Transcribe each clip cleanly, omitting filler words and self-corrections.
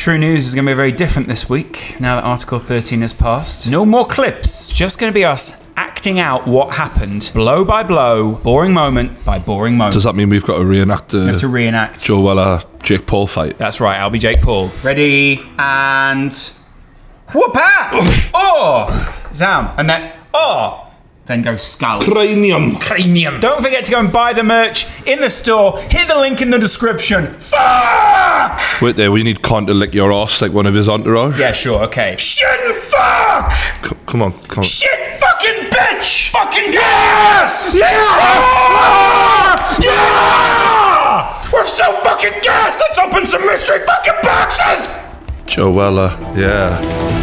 True News is going to be very different this week, now that Article 13 has passed. No more clips, just going to be us acting out what happened, blow by blow, boring moment by boring moment. Does that mean we've got to reenact the... We have to reenact. Joe Weller, Jake Paul fight? That's right, I'll be Jake Paul. Ready, and... Whoop-ah! Oh! Sound, and then... Oh! Then go skull. Cranium. Don't forget to go and buy the merch in the store. Hit the link in the description. Fuck! Wait there, we need Con to lick your ass like one of his entourage. Yeah, sure, okay. Shit and fuck! Come on. Shit fucking bitch! Fucking gas! Yeah! Yeah! We're so fucking gassed! Let's open some mystery fucking boxes! Joe Weller, yeah.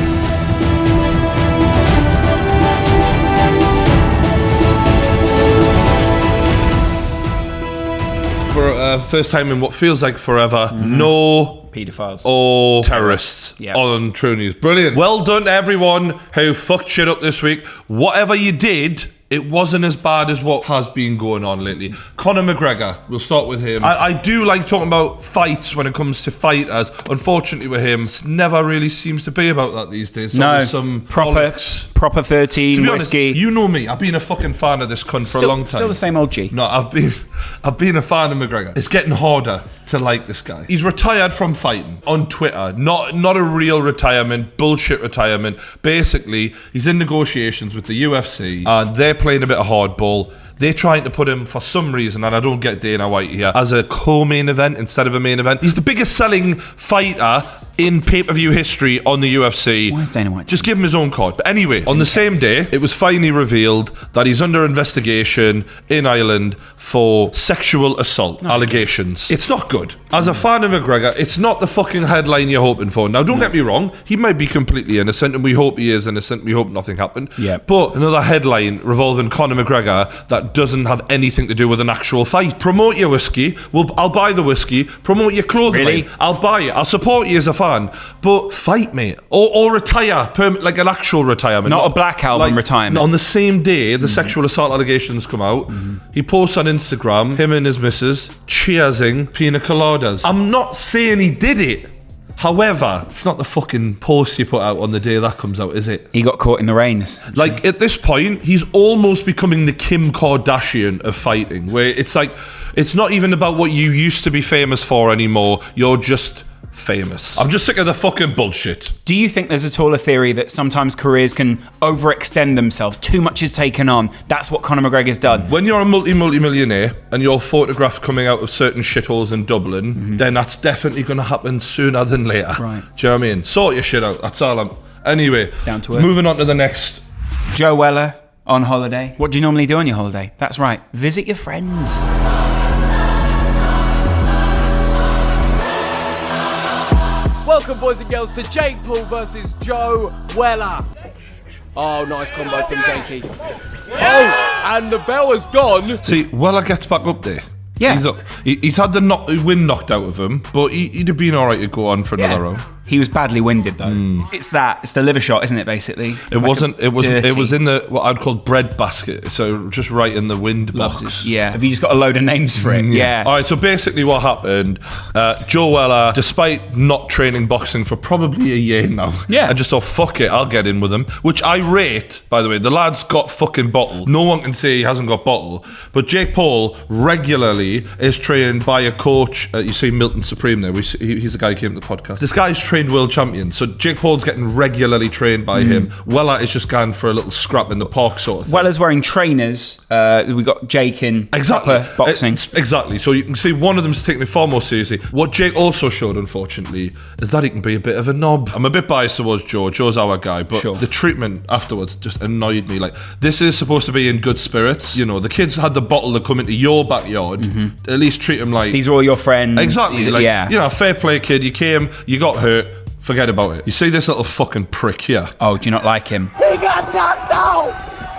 For first time in what feels like forever, no paedophiles or terrorists on True News. Brilliant. Well done to everyone who fucked shit up this week. Whatever you did, it wasn't as bad as what has been going on lately. Conor McGregor, we'll start with him. I do like talking about fights when it comes to fighters. Unfortunately with him, it never really seems to be about that these days. No, some proper 13 to be whiskey. Honest, you know me, I've been a fucking fan of this cunt for a long time. Still the same old G. No, I've been a fan of McGregor. It's getting harder to like this guy. He's retired from fighting on Twitter. Not a real retirement, bullshit retirement. Basically, he's in negotiations with the UFC and they're playing a bit of hardball. They're trying to put him, for some reason, and I don't get Dana White here, as a co-main event instead of a main event. He's the biggest selling fighter in pay-per-view history on the UFC. Why is Dana White? Just give him his own card. But anyway, on the same day, it was finally revealed that he's under investigation in Ireland for sexual assault allegations. It's not good. As a fan of McGregor, it's not the fucking headline you're hoping for. Now, don't get me wrong. He might be completely innocent, and we hope he is innocent. We hope nothing happened. Yeah. But another headline revolving Conor McGregor that doesn't have anything to do with an actual fight. Promote your whiskey. I'll buy the whiskey. Promote your clothing. Really? I'll buy it. I'll support you as a fan. But fight, mate. Or retire. Like an actual retirement. Not a Black Album retirement. On the same day, the sexual assault allegations come out. He posts on Instagram, him and his missus, cheersing pina coladas. I'm not saying he did it. However, it's not the fucking post you put out on the day that comes out, is it? He got caught in the rain. Like, at this point, he's almost becoming the Kim Kardashian of fighting, where it's like, it's not even about what you used to be famous for anymore. You're just famous. I'm just sick of the fucking bullshit. Do you think there's at all a theory that sometimes careers can overextend themselves? Too much is taken on. That's what Conor McGregor's done. When you're a multi-millionaire and you're photographed coming out of certain shitholes in Dublin, then that's definitely going to happen sooner than later. Right. Do you know what I mean? Sort your shit out. That's all I'm... Anyway, down to earth. Moving on to the next. Joe Weller on holiday. What do you normally do on your holiday? That's right. Visit your friends. Welcome, boys and girls, to Jake Paul versus Joe Weller. Oh, nice combo from Jakey. Oh, and the bell has gone. See, Weller gets back up there. Yeah. He's had the wind knocked out of him, but he'd have been all right to go on for another round. He was badly winded though. It's the liver shot, isn't it? Basically, it was in the what I'd call bread basket. So just right in the wind box. Yeah. Have you just got a load of names for it? Yeah. All right. So basically, what happened? Joe Weller, despite not training boxing for probably a year now, I just thought, fuck it, I'll get in with him. Which I rate, by the way. The lad's got fucking bottle. No one can say he hasn't got bottle. But Jake Paul regularly is trained by a coach. You see Milton Supreme there. He's the guy who came to the podcast. This guy's trained world champion, so Jake Paul's getting regularly trained by him. Weller is just going for a little scrap in the park sort of thing. Weller's wearing trainers. We got Jake in proper boxing. Exactly. So you can see one of them's taking it far more seriously. What Jake also showed, unfortunately, is that he can be a bit of a knob. I'm a bit biased towards Joe. Joe's our guy, but the treatment afterwards just annoyed me. Like, this is supposed to be in good spirits. You know, the kids had the bottle to come into your backyard. At least treat them like... These are all your friends. Exactly. You know, fair play, kid. You came, you got hurt. Forget about it. You see this little fucking prick here? Oh, do you not like him? He got knocked out!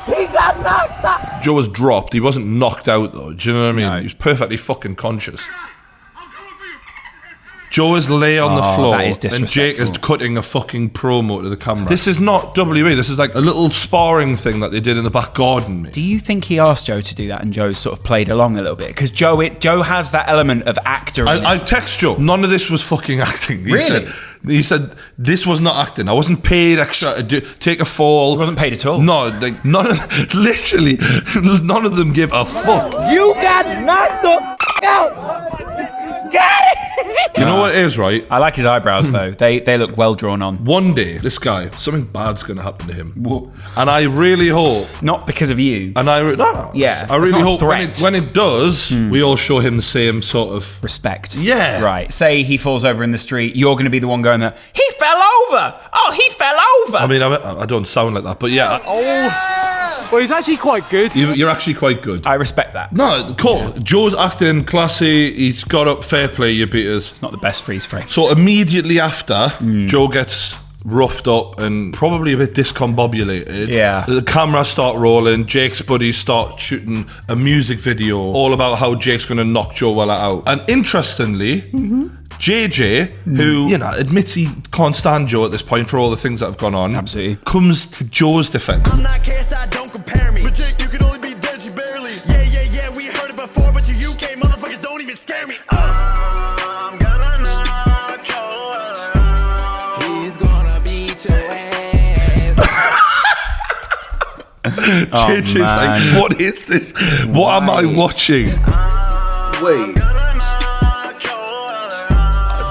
He got knocked out! Joe was dropped. He wasn't knocked out, though. Do you know what I mean? No. He was perfectly fucking conscious. Joe is lay on the floor that is and Jake is disrespectful. cutting a fucking promo to the camera. This is not WWE. This is like a little sparring thing that they did in the back garden, mate. Do you think he asked Joe to do that and Joe sort of played along a little bit? Because Joe has that element of actor in it. I've texted Joe. None of this was fucking acting. Really? He said this was not acting. I wasn't paid extra to take a fall. He wasn't paid at all? No, like none of them give a fuck. You got knocked the out. Got it. You know what it is, right? I like his eyebrows though. They look well drawn on. One day, this guy, something bad's going to happen to him. And I really hope... Not because of you. And no. Yeah, I it's really not a hope threat. when it does, we all show him the same sort of... Respect. Yeah. Right. Say he falls over in the street. You're going to be the one going there. He fell over. Oh, he fell over. I mean, I don't sound like that, but yeah. Well, he's actually quite good. You're actually quite good. I respect that. No, cool. Joe's acting classy. He's got up. Fair play, you beaters. It's not the best freeze frame. So immediately after, Joe gets roughed up and probably a bit discombobulated. Yeah. The cameras start rolling. Jake's buddies start shooting a music video all about how Jake's going to knock Joe Weller out. And interestingly, JJ, who, you know, admits he can't stand Joe at this point for all the things that have gone on, Absolutely. comes to Joe's defense. I'm not KSI, don't compare me. But Jake, you can only be dead, you barely. Yeah, we heard it before, but you UK motherfuckers don't even scare me. I'm gonna knock your ass. He's gonna beat your ass. JJ's man. like, what is this? What am I watching? Wait.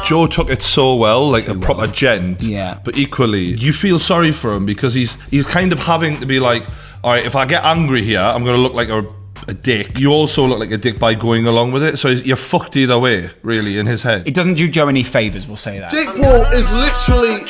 Joe took it so well, like a proper gent. Yeah. But equally, you feel sorry for him because he's kind of having to be like, all right, if I get angry here, I'm going to look like a dick. You also look like a dick by going along with it. So you're fucked either way, really, in his head. It doesn't do Joe any favours, we'll say that. Jake Paul is literally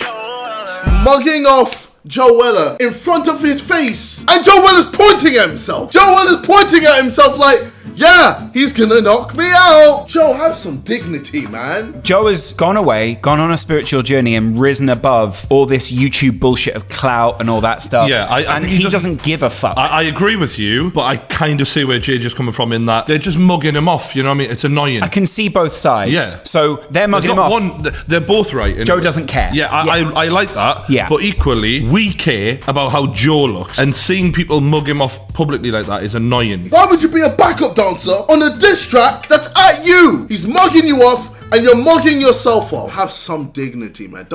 mugging off Joe Weller in front of his face. And Joe Weller's pointing at himself. Joe Weller's pointing at himself like, yeah, he's gonna knock me out. Joe, have some dignity, man. Joe has gone away, gone on a spiritual journey and risen above all this YouTube bullshit of clout and all that stuff. Yeah, I and think he doesn't give a fuck. I agree with you, but I kind of see where JJ's coming from in that they're just mugging him off, you know what I mean? It's annoying. I can see both sides. Yeah. So they're mugging There's him not off. they're both right. Joe doesn't care. Yeah, I like that. Yeah. But equally, we care about how Joe looks. And seeing people mug him off publicly like that is annoying. Why would you be a backup dancer on a diss track that's at you? He's mugging you off and you're mugging yourself off. Have some dignity, man.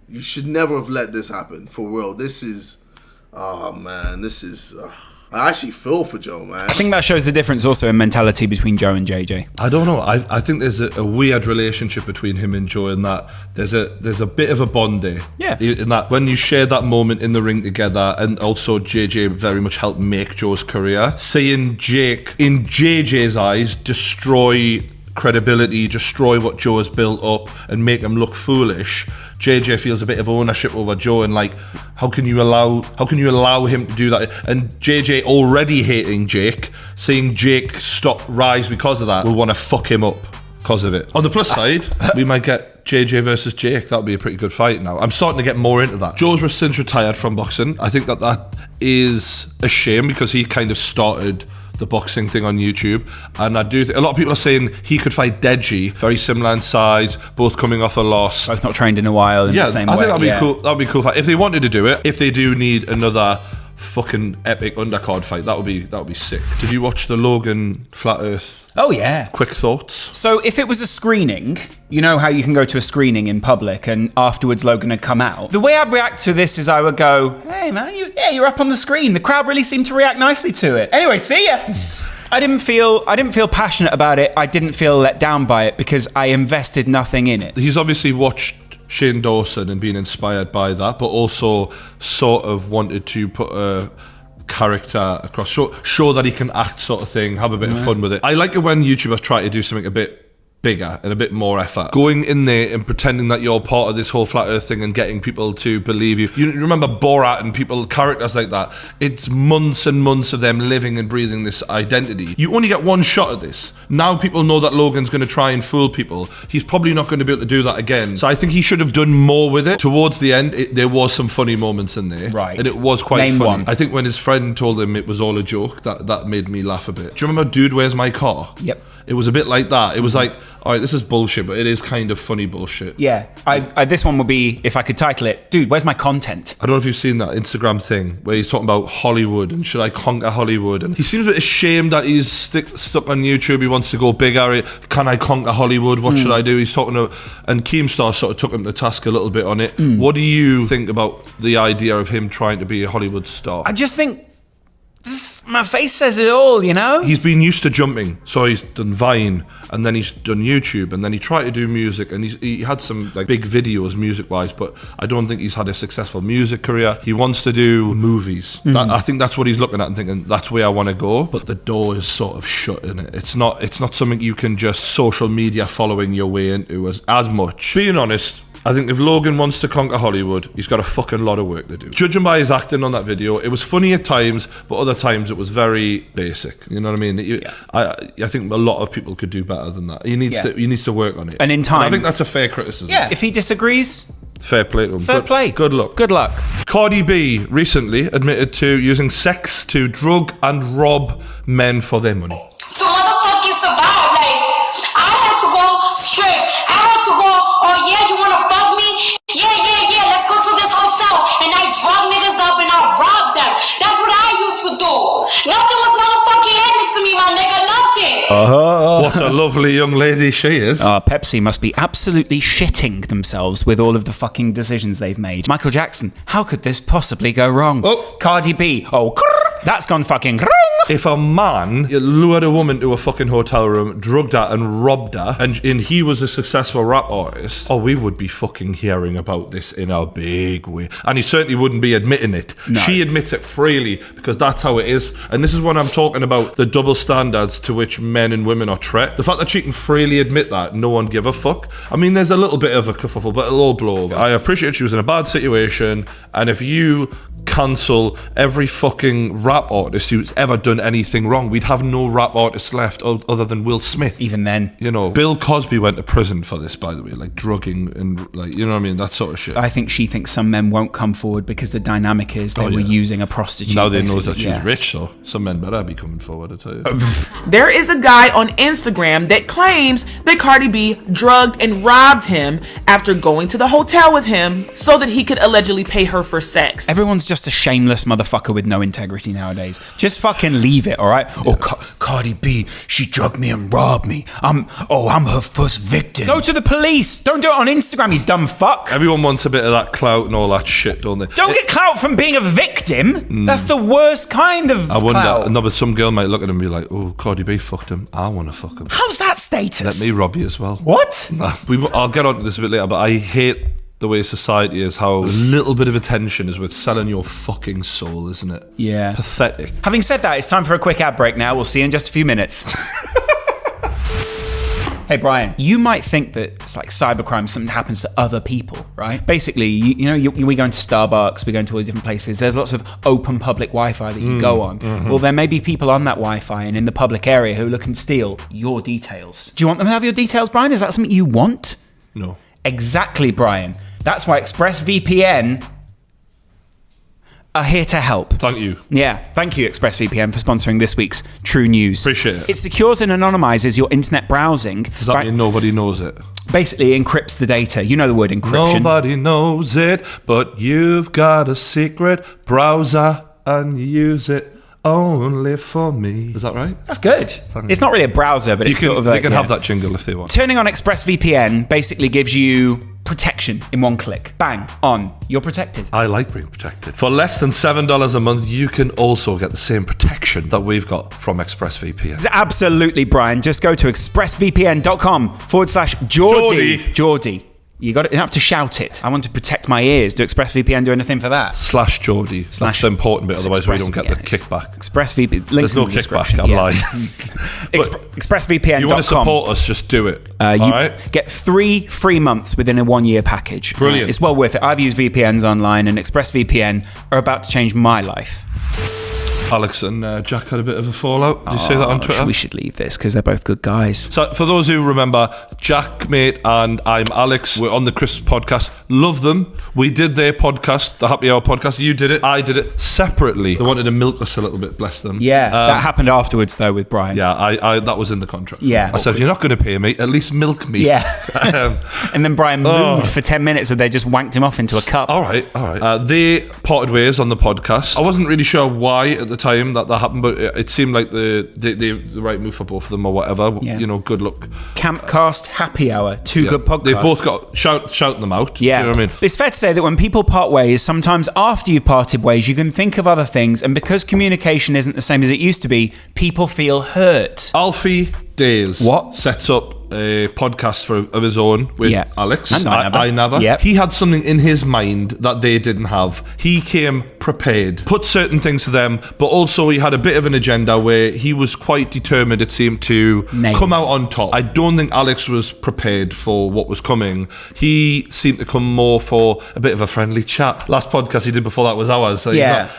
You should never have let this happen, for real. This is, oh man, I actually feel for Joe, man. I think that shows the difference also in mentality between Joe and JJ. I don't know. I think there's a weird relationship between him and Joe in that there's a bit of a bond there. Yeah. In that when you share that moment in the ring together, and also JJ very much helped make Joe's career. Seeing Jake, in JJ's eyes, destroy credibility, destroy what Joe has built up and make him look foolish. JJ feels a bit of ownership over Joe and like, how can you allow him to do that? And JJ already hating Jake, seeing Jake rise because of that, will want to fuck him up because of it. On the plus side, we might get JJ versus Jake. That'll be a pretty good fight now. I'm starting to get more into that. Joe's since retired from boxing. I think that is a shame because he kind of started the boxing thing on YouTube, and I do a lot of people are saying he could fight Deji, very similar in size, both coming off a loss, Both not trained in a while in the same way. I think that'd be cool. That'd be cool fight if they wanted to do it. If they do need another fucking epic undercard fight, that would be sick. Did you watch the Logan Flat Earth? Oh yeah. Quick thoughts. So if it was a screening, you know how you can go to a screening in public and afterwards Logan had come out. The way I'd react to this is I would go, hey man, you're up on the screen. The crowd really seemed to react nicely to it. Anyway, see ya. I didn't feel passionate about it. I didn't feel let down by it because I invested nothing in it. He's obviously watched Shane Dawson and been inspired by that, but also sort of wanted to put a character across, show that he can act, sort of thing, have a bit of fun with it. I like it when YouTubers try to do something a bit bigger and a bit more effort. Going in there and pretending that you're part of this whole flat earth thing and getting people to believe you. You remember Borat and characters like that. It's months and months of them living and breathing this identity. You only get one shot at this. Now people know that Logan's going to try and fool people. He's probably not going to be able to do that again. So I think he should have done more with it. Towards the end, there was some funny moments in there. Right. And it was quite Name funny. one. I think when his friend told him it was all a joke, that made me laugh a bit. Do you remember Dude, Where's My Car? Yep. It was a bit like that. It was like, all right, this is bullshit, but it is kind of funny bullshit. Yeah, this one would be, if I could title it, dude, where's my content? I don't know if you've seen that Instagram thing where he's talking about Hollywood and should I conquer Hollywood, and he seems a bit ashamed that he's stuck on YouTube. He wants to go bigger. Can I conquer Hollywood? What should I do? He's talking to, and Keemstar sort of took him to task a little bit on it. What do you think about the idea of him trying to be a Hollywood star? I just think my face says it all, you know? He's been used to jumping, so he's done Vine, and then he's done YouTube, and then he tried to do music, and he had some like big videos music-wise, but I don't think he's had a successful music career. He wants to do movies. I think that's what he's looking at and thinking, that's where I want to go, but the door is sort of shut, in it. It's not something you can just social media following your way into as much. Being honest, I think if Logan wants to conquer Hollywood, he's got a fucking lot of work to do. Judging by his acting on that video, it was funny at times, but other times it was very basic. You know what I mean? I think a lot of people could do better than that. He needs to work on it. And in time, I think that's a fair criticism. Yeah, if he disagrees, fair play to him. Fair play. Good luck. Good luck. Cardi B recently admitted to using sex to drug and rob men for their money. To motherfucking survive, like, I had to go straight. I had to go, oh yeah, you wanna fuck me? Yeah, let's go to this hotel. And I drug niggas up and I robbed them. That's what I used to do. Nothing was motherfucking handed to me, my nigga, nothing. What a lovely young lady she is. Pepsi must be absolutely shitting themselves with all of the fucking decisions they've made. Michael Jackson, how could this possibly go wrong? Oh. Cardi B, that's gone fucking wrong. If a man lured a woman to a fucking hotel room, drugged her and robbed her, and he was a successful rap artist, we would be fucking hearing about this in a big way. And he certainly wouldn't be admitting it. No. She admits it freely because that's how it is. And this is what I'm talking about, the double standards to which men and women are treated. The fact that she can freely admit that, no one give a fuck. I mean, there's a little bit of a kerfuffle, but it'll all blow over. I appreciate she was in a bad situation, and if you cancel every fucking rap artist who's ever done anything wrong, we'd have no rap artists left other than Will Smith. Even then. You know, Bill Cosby went to prison for this, by the way, like drugging and like, you know what I mean, that sort of shit. I think she thinks some men won't come forward because the dynamic is they were using a prostitute. Now they know that she's rich, so some men better be coming forward, I tell you. There is a guy on Instagram that claims that Cardi B drugged and robbed him after going to the hotel with him so that he could allegedly pay her for sex. Everyone's just a shameless motherfucker with no integrity nowadays. Just fucking leave it, all right? Yeah. Cardi B, she drugged me and robbed me. I'm her first victim. Go to the police. Don't do it on Instagram, you dumb fuck. Everyone wants a bit of that clout and all that shit, don't they? Don't get clout from being a victim. That's the worst kind of I wonder. clout. No, but some girl might look at him and be like, oh, Cardi B fucked him. I want to fuck him. How's that status? Let me rob you as well. What? I'll get onto this a bit later, but I hate the way society is, how a little bit of attention is worth selling your fucking soul, isn't it? Yeah. Pathetic. Having said that, it's time for a quick ad break now. We'll see you in just a few minutes. Hey Brian, you might think that it's like cybercrime, something happens to other people, right? Basically, we go into Starbucks, we go into all these different places, there's lots of open public Wi-Fi that you go on. Mm-hmm. Well, there may be people on that Wi-Fi and in the public area who are looking to steal your details. Do you want them to have your details, Brian? Is that something you want? No. Exactly, Brian. That's why ExpressVPN are here to help. Thank you. Yeah, thank you ExpressVPN for sponsoring this week's True News. Appreciate it. It secures and anonymizes your internet browsing. Does that mean nobody knows it? Basically encrypts the data. You know the word encryption. Nobody knows it, but you've got a secret browser and you use it only for me. Is that right? That's good. It's not really a browser, but it's sort of they can have that jingle if they want. Turning on ExpressVPN basically gives you protection in one click. Bang, on. You're protected. I like being protected. For less than $7 a month, you can also get the same protection that we've got from ExpressVPN. Absolutely, Brian. Just go to expressvpn.com/Geordie. Geordie. You don't have to shout it. I want to protect my ears. Do ExpressVPN do anything for that? /Geordie. That's the important bit, otherwise we don't get the kickback. ExpressVPN. There's no kickback, I'm lying. ExpressVPN.com. You want to support us, just do it. You get 3 free months within a 1-year package. Brilliant. It's well worth it. I've used VPNs online, and ExpressVPN are about to change my life. Alex and Jack had a bit of a fallout. Did you say that on Twitter? We should leave this because they're both good guys. So for those who remember, JaackMaate and ImAllexx were on the Christmas podcast. Love them. We did their podcast, the Happy Hour podcast. You did it. I did it separately. They wanted to milk us a little bit, bless them. Yeah, that happened afterwards though with Brian. Yeah, I that was in the contract. Yeah. I said, if you're not going to pay me, at least milk me. Yeah. And then Brian moved for 10 minutes and they just wanked him off into a cup. All right. They parted ways on the podcast. I wasn't really sure why at the time that happened, but it seemed like the right move for both of them or whatever. Yeah. You know, good luck. Campcast, Happy Hour, two good podcasts. They both got shout them out. Yeah. You know what I mean? It's fair to say that when people part ways, sometimes after you've parted ways, you can think of other things, and because communication isn't the same as it used to be, people feel hurt. Alfie Days What? sets up a podcast of his own with Alex and ImAllexx. Yep. He had something in his mind that they didn't have. He came prepared, put certain things to them, but also he had a bit of an agenda where he was quite determined, it seemed, to come out on top. I don't think Alex was prepared for what was coming. He seemed to come more for a bit of a friendly chat. Last podcast he did before that was ours. So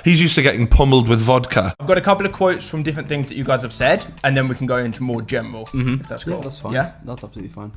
he's used to getting pummeled with vodka. I've got a couple of quotes from different things that you guys have said, and then we can go into more general, if that's cool. Yeah, that's fine. Yeah? That's absolutely fine.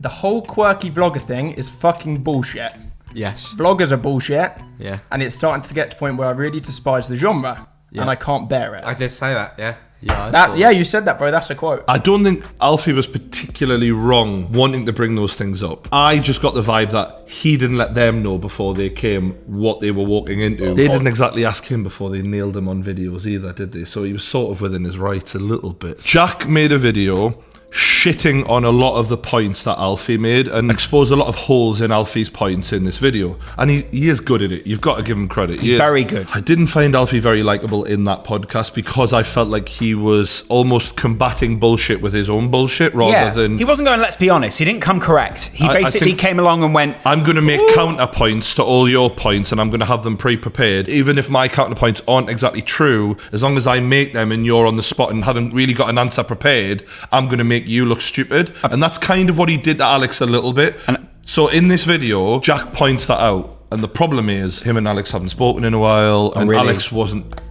The whole quirky vlogger thing is fucking bullshit. Yes. Vloggers are bullshit. Yeah. And it's starting to get to the point where I really despise the genre, and I can't bear it. I did say that, yeah. Yeah, you said that, bro. That's a quote. I don't think Alfie was particularly wrong wanting to bring those things up. I just got the vibe that he didn't let them know before they came what they were walking into. They didn't exactly ask him before they nailed him on videos either, did they? So he was sort of within his rights a little bit. Jack made a video shitting on a lot of the points that Alfie made and exposed a lot of holes in Alfie's points in this video. And he is good at it. You've got to give him credit. He's very good. I didn't find Alfie very likable in that podcast because I felt like he was almost combating bullshit with his own bullshit rather than... He wasn't going, let's be honest. He didn't come correct. He basically came along and went... I'm going to make counterpoints to all your points and I'm going to have them pre-prepared. Even if my counterpoints aren't exactly true, as long as I make them and you're on the spot and haven't really got an answer prepared, I'm going to make you look stupid. And that's kind of what he did to Alex a little bit. So in this video, Jack points that out. And the problem is, him and Alex haven't spoken in a while, and really? Alex wasn't...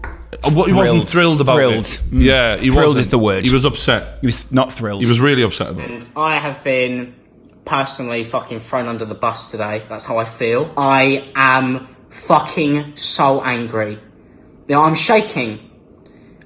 He wasn't thrilled about it. Yeah, he thrilled is the word. He was upset. He was not thrilled. He was really upset about it. And I have been personally fucking thrown under the bus today. That's how I feel. I am fucking so angry. Now, I'm shaking.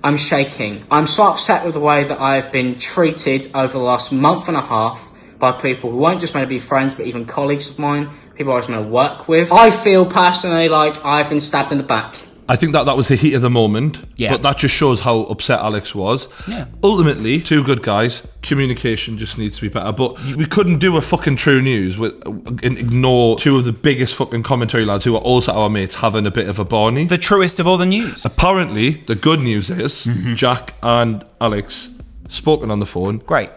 I'm so upset with the way that I've been treated over the last month and a half by people who won't just want to be friends, but even colleagues of mine, people I was going to work with. I feel personally like I've been stabbed in the back. I think that was the heat of the moment, but that just shows how upset Alex was. Yeah. Ultimately, two good guys, communication just needs to be better, but we couldn't do a fucking True News and ignore two of the biggest fucking commentary lads who are also our mates having a bit of a Barney. The truest of all the news. Apparently, the good news is Jack and Alex spoken on the phone. Great.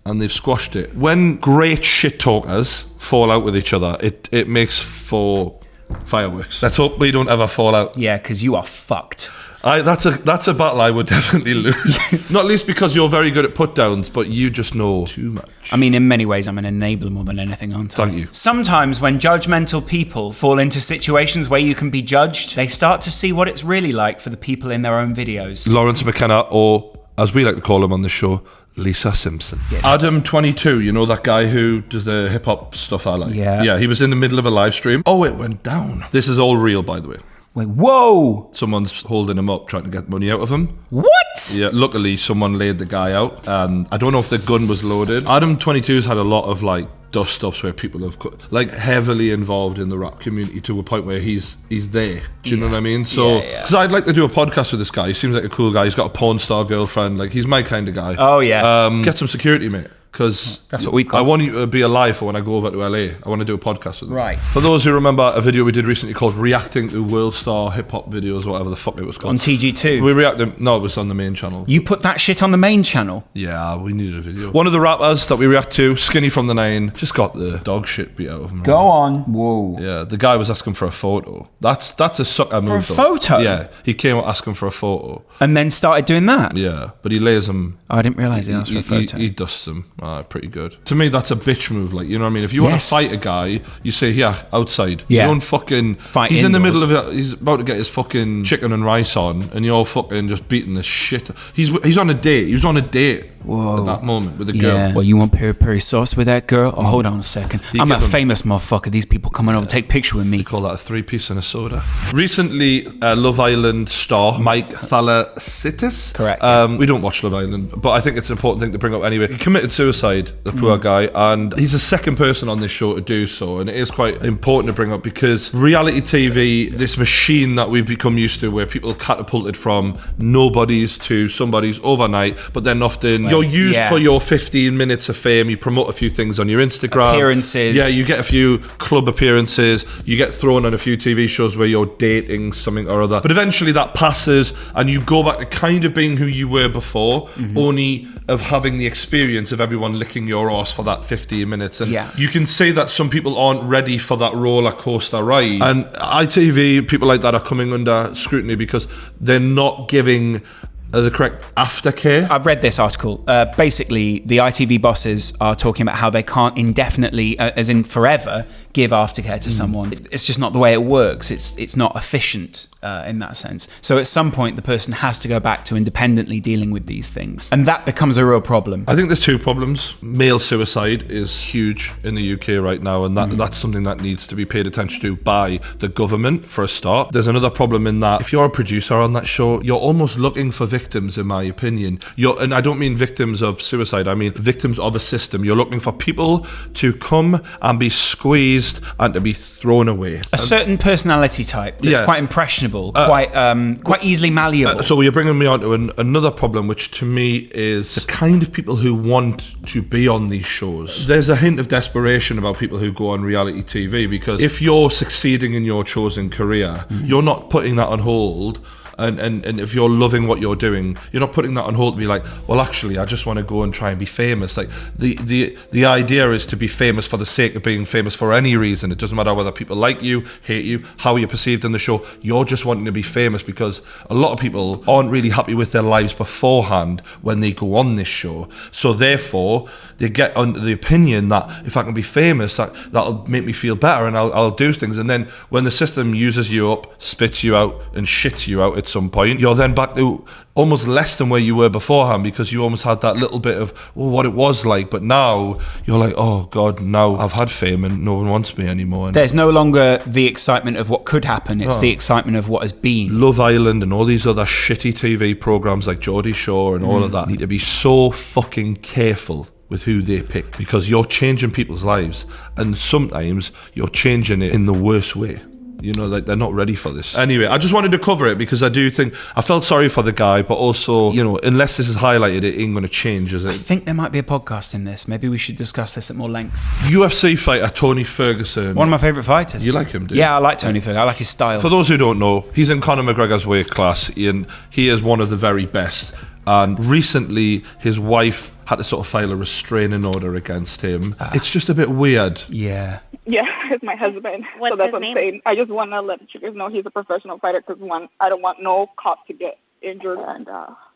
And they've squashed it. When great shit talkers fall out with each other, it makes for... fireworks. Let's hope we don't ever fall out. Yeah, because you are fucked. That's a battle I would definitely lose. Not least because you're very good at put downs, but you just know too much. I mean, in many ways, I'm an enabler more than anything, aren't I? Thank you. Sometimes when judgmental people fall into situations where you can be judged, they start to see what it's really like for the people in their own videos. Lawrence McKenna, or as we like to call him on the show, Lisa Simpson. Yeah. Adam 22, you know that guy who does the hip hop stuff I like? Yeah, he was in the middle of a live stream. Oh, it went down. This is all real, by the way. Wait, whoa! Someone's holding him up, trying to get money out of him. What? Yeah, luckily someone laid the guy out, and I don't know if the gun was loaded. Adam 22's had a lot of like dust-ups where people have like heavily involved in the rap community to a point where he's there. Do you know what I mean? So, because I'd like to do a podcast with this guy. He seems like a cool guy. He's got a porn star girlfriend. Like, he's my kind of guy. Oh yeah. Get some security, mate. Because that's what we've got. I want you to be alive for when I go over to LA. I want to do a podcast with them. Right. For those who remember a video we did recently called Reacting to World Star Hip Hop Videos, or whatever the fuck it was called. On TG2. We reacted. No, it was on the main channel. You put that shit on the main channel? Yeah, we needed a video. One of the rappers that we react to, Skinny from the Nine, just got the dog shit beat out of him. Go on. Whoa. Yeah, the guy was asking for a photo. That's a sucker move. For a photo? Yeah, he came out asking for a photo. And then started doing that? Yeah, but he lays him. Oh, I didn't realise he asked for a photo. He dusts him. Pretty good. To me, that's a bitch move. Like, you know what I mean? If you want to fight a guy, you say, yeah, outside. Yeah. You don't fucking fight He's indoors. in the middle of it. He's about to get his fucking chicken and rice on, and you're fucking just beating the shit. He's on a date. He was on a date at that moment with a girl. Well, you want peri-peri sauce with that girl? Oh, hold on a second. I'm a famous motherfucker. These people coming over to take a picture with me. They call that a 3-piece and a soda. Recently, Love Island star Mike Thalasitis. Correct. We don't watch Love Island, but I think it's an important thing to bring up anyway. He committed suicide, the poor guy, and he's the second person on this show to do so, and it is quite important to bring up because reality TV, this machine that we've become used to, where people catapulted from nobodies to somebody's overnight, but then often you're used for your 15 minutes of fame. You promote a few things on your Instagram. Appearances. Yeah, you get a few club appearances. You get thrown on a few TV shows where you're dating something or other. But eventually that passes and you go back to kind of being who you were before, only of having the experience of everyone licking your ass for that 15 minutes. And you can say that some people aren't ready for that roller coaster ride. And ITV, people like that are coming under scrutiny because they're not giving the correct aftercare. I've read this article. Basically, the ITV bosses are talking about how they can't indefinitely, as in forever, give aftercare to someone. It's just not the way it works. It's not efficient in that sense. So at some point, the person has to go back to independently dealing with these things. And that becomes a real problem. I think there's two problems. Male suicide is huge in the UK right now, and that's something that needs to be paid attention to by the government for a start. There's another problem in that if you're a producer on that show, you're almost looking for victims, in my opinion. And I don't mean victims of suicide, I mean victims of a system. You're looking for people to come and be squeezed and to be thrown away. A certain personality type that's quite impressionable, quite easily malleable. So you're bringing me on to another problem, which to me is the kind of people who want to be on these shows. There's a hint of desperation about people who go on reality TV, because if you're succeeding in your chosen career, you're not putting that on hold. And if you're loving what you're doing, you're not putting that on hold to be like, well, actually, I just want to go and try and be famous. Like the idea is to be famous for the sake of being famous for any reason. It doesn't matter whether people like you, hate you, how you're perceived in the show. You're just wanting to be famous because a lot of people aren't really happy with their lives beforehand when they go on this show. So therefore, they get under the opinion that if I can be famous, that'll make me feel better and I'll do things. And then when the system uses you up, spits you out and shits you out at some point, you're then back to almost less than where you were beforehand, because you almost had that little bit of what it was like. But now you're like, oh God, now I've had fame and no one wants me anymore. There's no longer the excitement of what could happen. It's the excitement of what has been. Love Island and all these other shitty TV programs like Geordie Shore and all of that need to be so fucking careful with who they pick, because you're changing people's lives, and sometimes you're changing it in the worst way. You know, like they're not ready for this. Anyway, I just wanted to cover it because I do think I felt sorry for the guy, but also, you know, unless this is highlighted, it ain't going to change, is it? I think there might be a podcast in this. Maybe we should discuss this at more length. UFC fighter Tony Ferguson. One of my favourite fighters. You like him, do you? Yeah, I like Tony Ferguson. I like his style. For those who don't know, he's in Conor McGregor's weight class, and he is one of the very best. And recently, his wife had to sort of file a restraining order against him. It's just a bit weird. Yeah. Yeah, it's my husband. What's so that's his what I'm name? saying. I just want to let you guys know he's a professional fighter because, one, I don't want no cop to get injured. And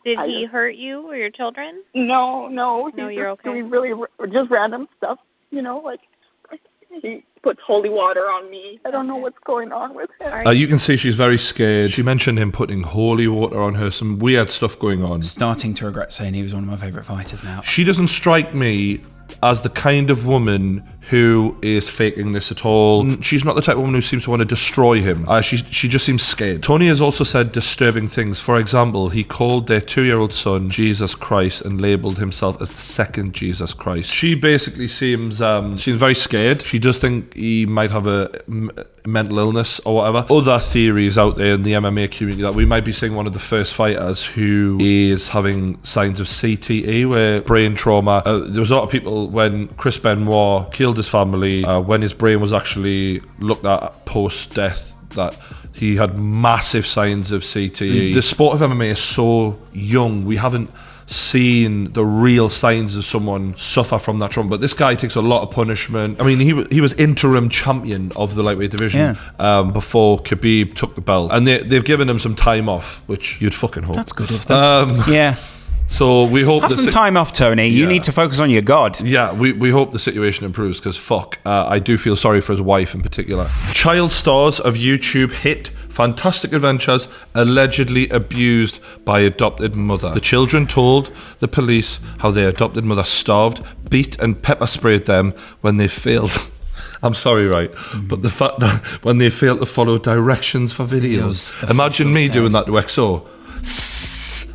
Did he hurt you or your children? No. No, He's you're just okay. doing really just random stuff, you know, like he puts holy water on me. I don't know what's going on with him. You can see she's very scared. She mentioned him putting holy water on her, some weird stuff going on. Starting to regret saying he was one of my favourite fighters now. She doesn't strike me as the kind of woman who is faking this at all. She's not the type of woman who seems to want to destroy him. She just seems scared. Tony has also said disturbing things. For example, he called their 2-year-old son Jesus Christ and labelled himself as the second Jesus Christ. She basically seems very scared. She does think he might have a mental illness or whatever. Other theories out there in the MMA community that we might be seeing one of the first fighters who is having signs of CTE, where brain trauma. There was a lot of people when Chris Benoit killed his family, when his brain was actually looked at post-death, that he had massive signs of CTE. The sport of MMA is so young, we haven't seen the real signs of someone suffer from that trauma. But this guy takes a lot of punishment. I mean, he was interim champion of the lightweight division before Khabib took the belt, and they've given him some time off, which you'd fucking hope. That's good of them. Yeah. So we hope... Have some time off, Tony. You need to focus on your God. Yeah, we hope the situation improves, because fuck, I do feel sorry for his wife in particular. Child stars of YouTube hit Fantastic Adventures allegedly abused by adopted mother. The children told the police how their adopted mother starved, beat and pepper sprayed them when they failed. I'm sorry, right? But the fact that when they failed to follow directions for videos. Imagine me doing that to XO.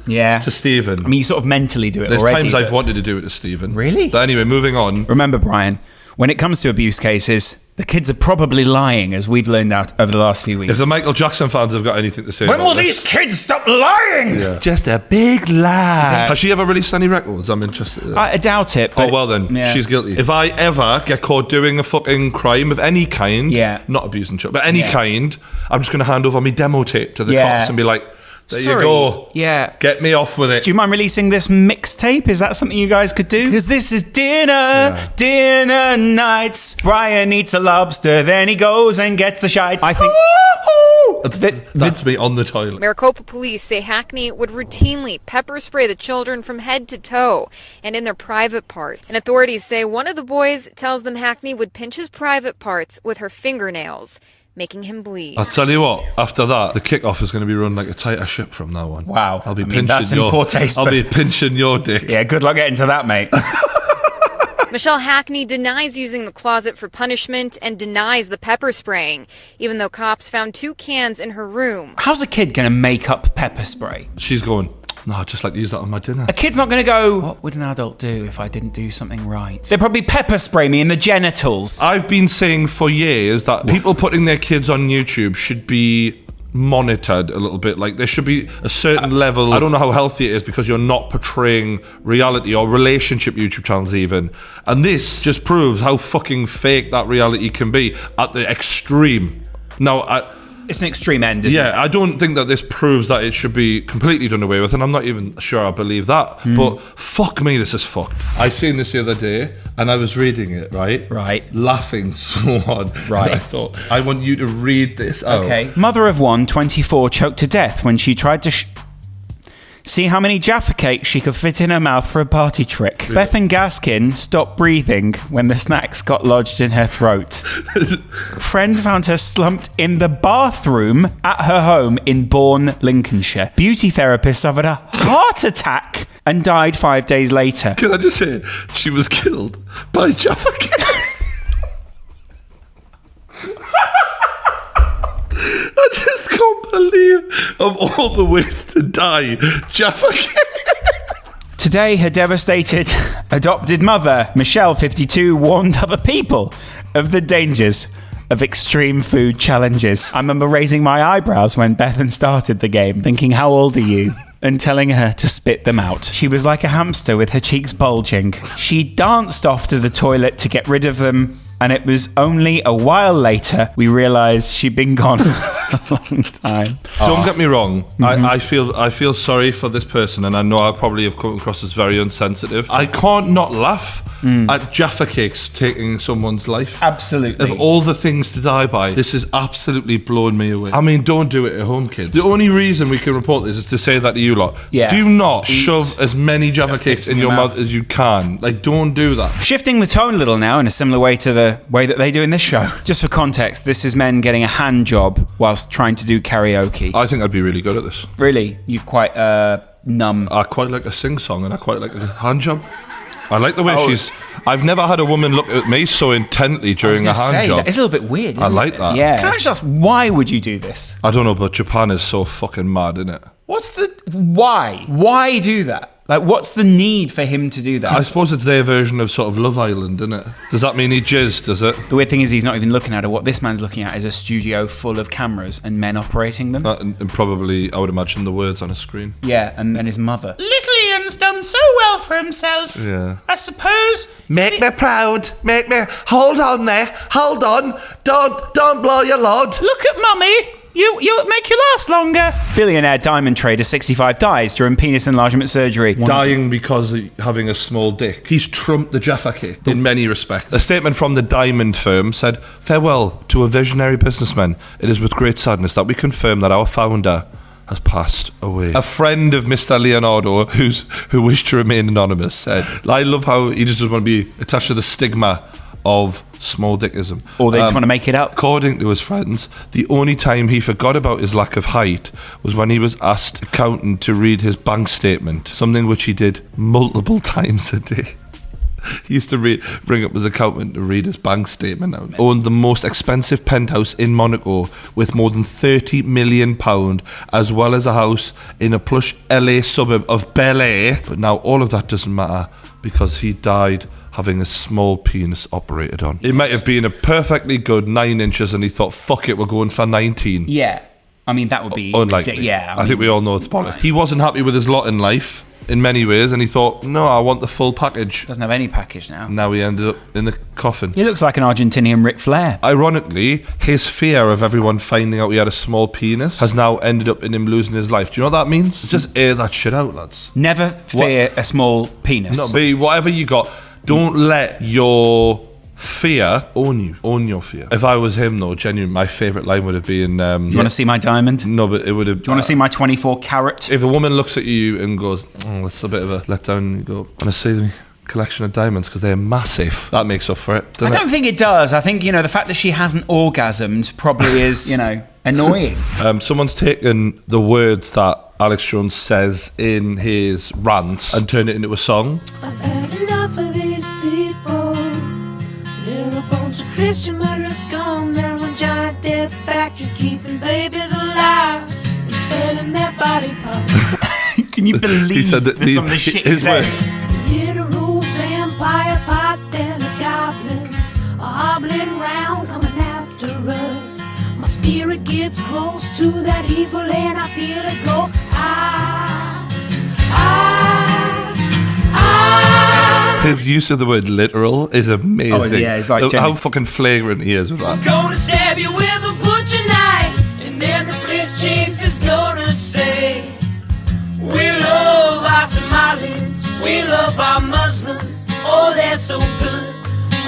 Yeah. To Stephen. I mean, you sort of mentally do it There's already. times I've wanted to do it to Stephen. Really? But anyway, moving on. Remember, Brian, when it comes to abuse cases, the kids are probably lying, as we've learned out over the last few weeks. If the Michael Jackson fans have got anything to say When about will this, these kids stop lying? Yeah. Just a big lie. Has she ever released any records? I'm interested. I doubt it. Oh, well then, she's guilty. If I ever get caught doing a fucking crime of any kind, not abusing children, but any kind, I'm just going to hand over my demo tape to the cops and be like, there you go. Yeah. Get me off with it. Do you mind releasing this mixtape? Is that something you guys could do? Because this is dinner nights. Brian eats a lobster, then he goes and gets the shites. I think... That's me on the toilet. Maricopa police say Hackney would routinely pepper spray the children from head to toe and in their private parts. And authorities say one of the boys tells them Hackney would pinch his private parts with her fingernails, making him bleed. I'll tell you what, after that, the kickoff is going to be run like a tighter ship from now on. Wow. I'll be I mean, that's in poor taste. I'll be pinching your dick. Yeah, good luck getting to that, mate. Michelle Hackney denies using the closet for punishment and denies the pepper spraying, even though cops found 2 cans in her room. How's a kid going to make up pepper spray? She's going, no, I'd just like to use that on my dinner. A kid's not going to go, what would an adult do if I didn't do something right? They'd probably pepper spray me in the genitals. I've been saying for years that people putting their kids on YouTube should be monitored a little bit. Like, there should be a certain level. I don't know how healthy it is, because you're not portraying reality or relationship YouTube channels even. And this just proves how fucking fake that reality can be at the extreme. Now, it's an extreme end, isn't it? Yeah, I don't think that this proves that it should be completely done away with, and I'm not even sure I believe that. But fuck me, this is fucked. I seen this the other day, and I was reading it, right? Right. Laughing so hard. Right. And I thought, I want you to read this out. Okay. Mother of one, 24, choked to death when she tried to see how many Jaffa cakes she could fit in her mouth for a party trick. Beth and Gaskin stopped breathing when the snacks got lodged in her throat. Friend found her slumped in the bathroom at her home in Bourne, Lincolnshire. Beauty therapist suffered a heart attack and died 5 days later. Can I just say, she was killed by Jaffa cakes. I just can't believe, of all the ways to die, Jaffa cakes. Today, her devastated adopted mother, Michelle, 52, warned other people of the dangers of extreme food challenges. I remember raising my eyebrows when Bethan started the game, thinking, how old are you? And telling her to spit them out. She was like a hamster with her cheeks bulging. She danced off to the toilet to get rid of them, and it was only a while later we realised she'd been gone a long time. Don't get me wrong. I feel sorry for this person, and I know I probably have come across as very insensitive. I can't not laugh at Jaffa cakes taking someone's life. Absolutely. Of all the things to die by, this is absolutely blowing me away. I mean, don't do it at home, kids. The only reason we can report this is to say that to you lot. Yeah. Do not shove as many Jaffa cakes in your mouth as you can. Like, don't do that. Shifting the tone a little now in a similar way to the way that they do in this show. Just for context, this is men getting a hand job whilst trying to do karaoke. I think I'd be really good at this. Really? You're quite numb. I quite like a sing-song, and I quite like a hand job. I like the way she's... I've never had a woman look at me so intently during a hand job. It's a little bit weird, isn't it? I like that. Yeah. Can I just ask, why would you do this? I don't know, but Japan is so fucking mad, isn't it? What's the... Why? Why do that? Like, what's the need for him to do that? I suppose it's their version of sort of Love Island, isn't it? Does that mean he jizzed, does it? The weird thing is he's not even looking at it. What this man's looking at is a studio full of cameras and men operating them. And probably, I would imagine, the words on a screen. Yeah, and then his mother. Little Ian's done so well for himself. Yeah. I suppose... Make me proud. Make me... Hold on there. Hold on. Don't blow your load. Look at mummy. You'll make you last longer. Billionaire diamond trader 65 dies during penis enlargement surgery. Dying because of having a small dick. He's trumped the Jaffa cake in many respects. A statement from the diamond firm said, "Farewell to a visionary businessman. It is with great sadness that we confirm that our founder has passed away. A friend of Mr. Leonardo, who wished to remain anonymous, said, I love how he just doesn't want to be attached to the stigma of small dickism. Or they just want to make it up. According to his friends, the only time he forgot about his lack of height was when he was asked accountant to read his bank statement, something which he did multiple times a day. He used to bring up his accountant to read his bank statement out. Owned the most expensive penthouse in Monaco with more than £30 million, as well as a house in a plush LA suburb of Bel Air. But now all of that doesn't matter because he died having a small penis operated on. It might have been a perfectly good 9 inches and he thought, fuck it, we're going for 19. Yeah. I mean, that would be... Unlikely. I think we all know it's bollocks. He wasn't happy with his lot in life in many ways, and he thought, no, I want the full package. Doesn't have any package now. Now he ended up in the coffin. He looks like an Argentinian Ric Flair. Ironically, his fear of everyone finding out he had a small penis has now ended up in him losing his life. Do you know what that means? Just air that shit out, lads. Never fear a small penis. No, but whatever you got, don't let your fear own you. Own your fear. If I was him, though, genuinely, my favourite line would have been... Do you want to see my diamond? No, but it would have... Do you want to see my 24 carat? If a woman looks at you and goes, oh, that's a bit of a letdown, you go, want to see the collection of diamonds because they're massive. That makes up for it, I don't think it does. I think, the fact that she hasn't orgasmed probably is, annoying. Someone's taken the words that Alex Jones says in his rants and turned it into a song. I've had enough of these people. They're a bunch of Christian murderers scum. They're on giant death factories keeping babies alive and selling their body parts. Can you believe some of the shit he says? Literal vampire pot and the goblins are hobbling round coming after us. My spirit gets close to that evil and I feel it go. His use of the word literal is amazing. Oh, yeah, it's like how fucking flagrant he is with that. I'm gonna stab you with a butcher knife, and then the police chief is gonna say, we love our Somalis, we love our Muslims. Oh, they're so good.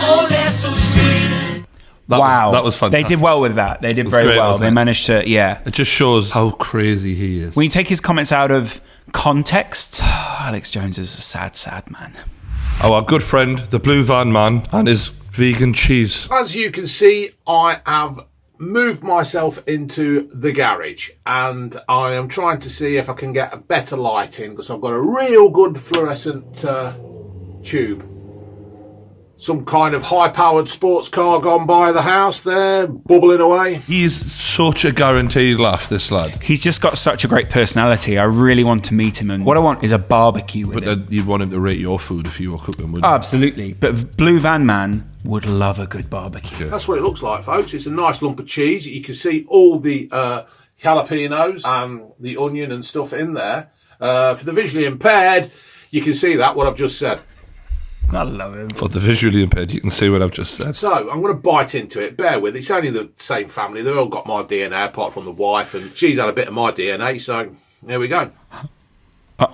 Oh, they're so sweet. That was fantastic. They did well with that. They did very great, well. They managed to, It just shows how crazy he is. When you take his comments out of context, Alex Jones is a sad, sad man. Our good friend, the Blue Van Man, and his vegan cheese. As you can see, I have moved myself into the garage and I am trying to see if I can get a better lighting because I've got a real good fluorescent tube. Some kind of high-powered sports car gone by the house there, bubbling away. He's such a guaranteed laugh, this lad. He's just got such a great personality. I really want to meet him, and what I want is a barbecue with him. But you'd want him to rate your food if you were cooking, wouldn't you? Absolutely. But Blue Van Man would love a good barbecue. Yeah. That's what it looks like, folks. It's a nice lump of cheese. You can see all the jalapenos and the onion and stuff in there. For the visually impaired, you can see that, what I've just said. I love him. For the visually impaired, you can see what I've just said. So, I'm going to bite into it. Bear with. It's only the same family. They've all got my DNA, apart from the wife, and she's had a bit of my DNA, so there we go.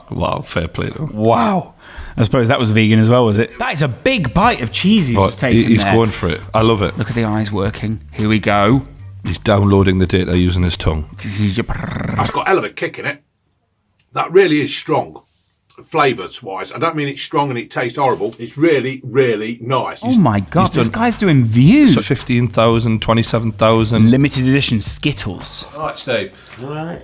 Wow, fair play, though. Wow. I suppose that was vegan as well, was it? That is a big bite of cheese he's just taken He's there. going for it. I love it. Look at the eyes working. Here we go. He's downloading the data using his tongue. That's got a hell of a kick in it. That really is strong. Flavours wise, I don't mean it's strong and it tastes horrible. It's really, really nice. Oh my God, this guy's doing views. So 15,000, 27,000. Limited edition Skittles. All right, Steve. All right.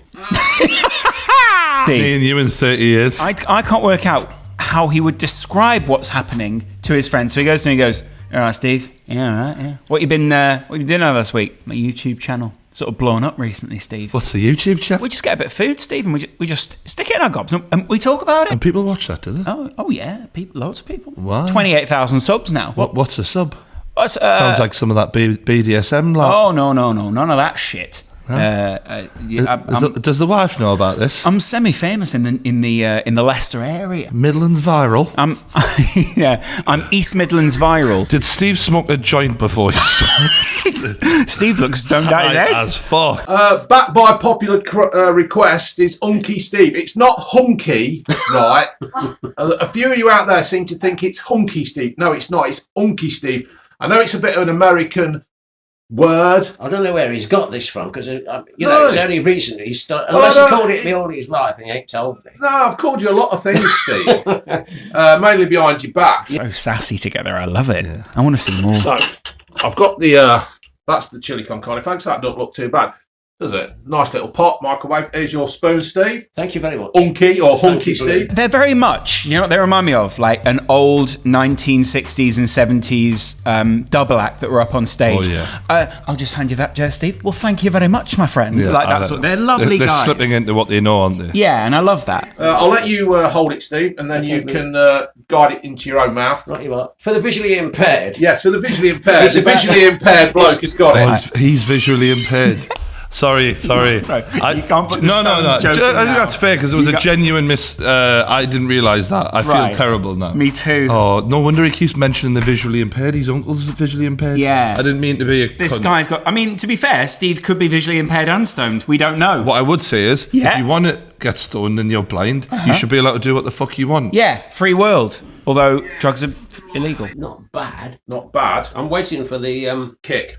Steve, me and you in 30 years. I can't work out how he would describe what's happening to his friends. So he goes to me, he goes, all right, Steve. Yeah, all right, yeah. What you been doing over this week? My YouTube channel. Sort of blown up recently, Steve. What's the YouTube channel? We just get a bit of food, Steve, and we just stick it in our gobs and we talk about it. And people watch that, do they? Oh yeah, loads of people. Wow. 28,000 subs now. What's a sub? Sounds like some of that BDSM. Like. Oh no, none of that shit. Huh? Does the wife know about this? I'm semi-famous in the Leicester area. Midlands viral. I'm East Midlands viral. Did Steve smoke a joint before? Steve looks stoned out his head. As fuck. Back by popular request is Hunky Steve. It's not Hunky, right? A few of you out there seem to think it's Hunky Steve. No, it's not. It's Hunky Steve. I know it's a bit of an American Word. I don't know where he's got this from because it's only recently he started. Unless he called it me all his life and he ain't told me. No, I've called you a lot of things, Steve. Mainly behind your back. So sassy together. I love it. I want to see more. So, I've got the. That's the chili con carne. Thanks. That don't look too bad, does it? Nice little pot, microwave. Here's your spoon, Steve. Thank you very much. Hunky, Steve. They're very much, you know what they remind me of? Like an old 1960s and 70s double act that were up on stage. Oh, yeah. I'll just hand you that, Steve. Well, thank you very much, my friend. Yeah, like that sort. They're lovely they're guys. slipping into what they know, aren't they? Yeah, and I love that. I'll let you hold it, Steve, and then you can guide it into your own mouth. Right, you are. For the visually impaired. Yes, for the visually impaired. The visually impaired bloke has got it. He's visually impaired. Sorry. You can't put No. I think now. that's fair because it was a genuine miss. I didn't realise that. I feel terrible now. Me too. Oh, no wonder he keeps mentioning the visually impaired. His uncle's visually impaired. Yeah. I didn't mean to be a This cunt. guy's got. I mean, to be fair, Steve could be visually impaired and stoned. We don't know. What I would say is, Yeah. if you want to get stoned and you're blind, you should be allowed to do what the fuck you want. Yeah, free world. Although drugs are illegal. Not bad. Not bad. I'm waiting for the kick.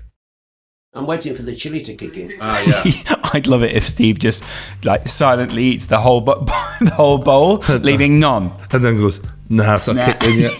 I'm waiting for the chili to kick in. Yeah. I'd love it if Steve just like silently eats the whole the whole bowl, leaving none, and then goes, "Nah, it's not kicked in yet."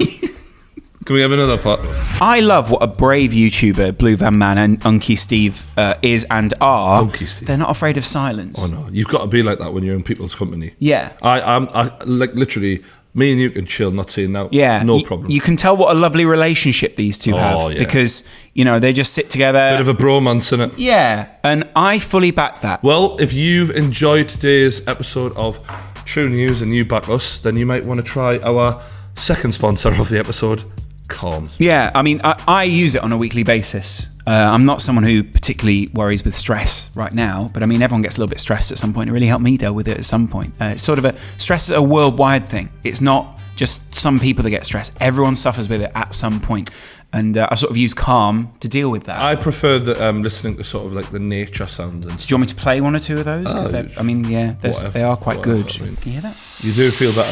Can we have another pot? I love what a brave YouTuber Blue Van Man and Unky Steve is and are. Unky Steve. They're not afraid of silence. Oh no, you've got to be like that when you're in people's company. Yeah. I like literally. Me and you can chill, not saying that. Yeah, no problem. You can tell what a lovely relationship these two have because they just sit together. Bit of a bromance, innit? Yeah, and I fully back that. Well, if you've enjoyed today's episode of True News and you back us, then you might want to try our second sponsor of the episode, Calm. Yeah, I mean, I use it on a weekly basis. I'm not someone who particularly worries with stress right now, but I mean, everyone gets a little bit stressed at some point. It really helped me deal with it at some point. It's sort of stress is a worldwide thing. It's not just some people that get stressed. Everyone suffers with it at some point. And I sort of use Calm to deal with that. I prefer listening to sort of like the nature sounds and stuff. Do you want me to play one or two of those? I mean, yeah, they are quite good. I mean, can you hear that? You do feel better.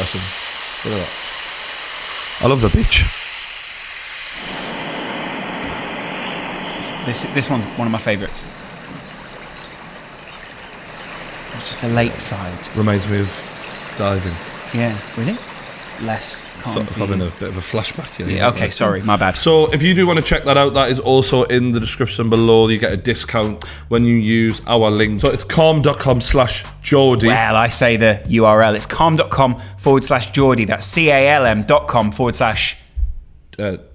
Look at that. I love the beach. This one's one of my favourites. It's just a lakeside. Reminds me of diving. Yeah, really? Less calm. Sort of having a bit of a flashback. Yeah, okay, sorry, my bad. So if you do want to check that out, that is also in the description below. You get a discount when you use our link. So it's calm.com/Geordie. Well, I say the URL. It's calm.com/Geordie. That's CALM.com/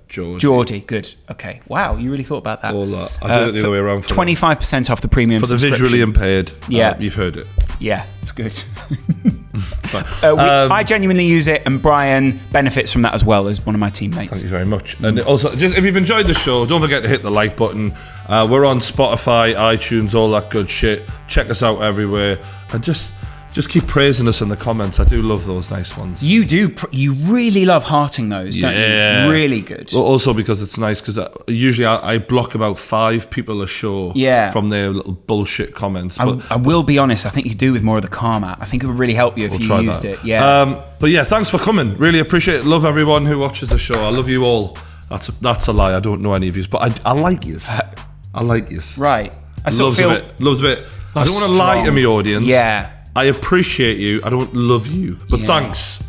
Geordie. Good. Okay. Wow, you really thought about that. All that. I did it the other way around. 25% off the premium for the subscription. visually impaired. Yeah. You've heard it. Yeah, it's good. I genuinely use it, and Brian benefits from that as well as one of my teammates. Thank you very much. And also, just if you've enjoyed the show, don't forget to hit the like button. We're on Spotify, iTunes, all that good shit. Check us out everywhere, and just keep praising us in the comments. I do love those nice ones. You do. You really love hearting those, don't you? Really good. Well, also because it's nice, because usually I block about 5 people a show from their little bullshit comments. But I will be honest, I think you could do with more of the Calm app. I think it would really help you if you used it. Yeah. But yeah, thanks for coming. Really appreciate it. Love everyone who watches the show. I love you all. That's a lie. I don't know any of you, but I like you. I like you. Right. I sort of feel... Loves a bit. I don't want to lie to my audience. Yeah. I appreciate you. I don't love you. But thanks.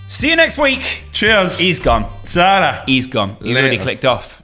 See you next week. Cheers. He's gone. Sarah. He's gone. He's already clicked off.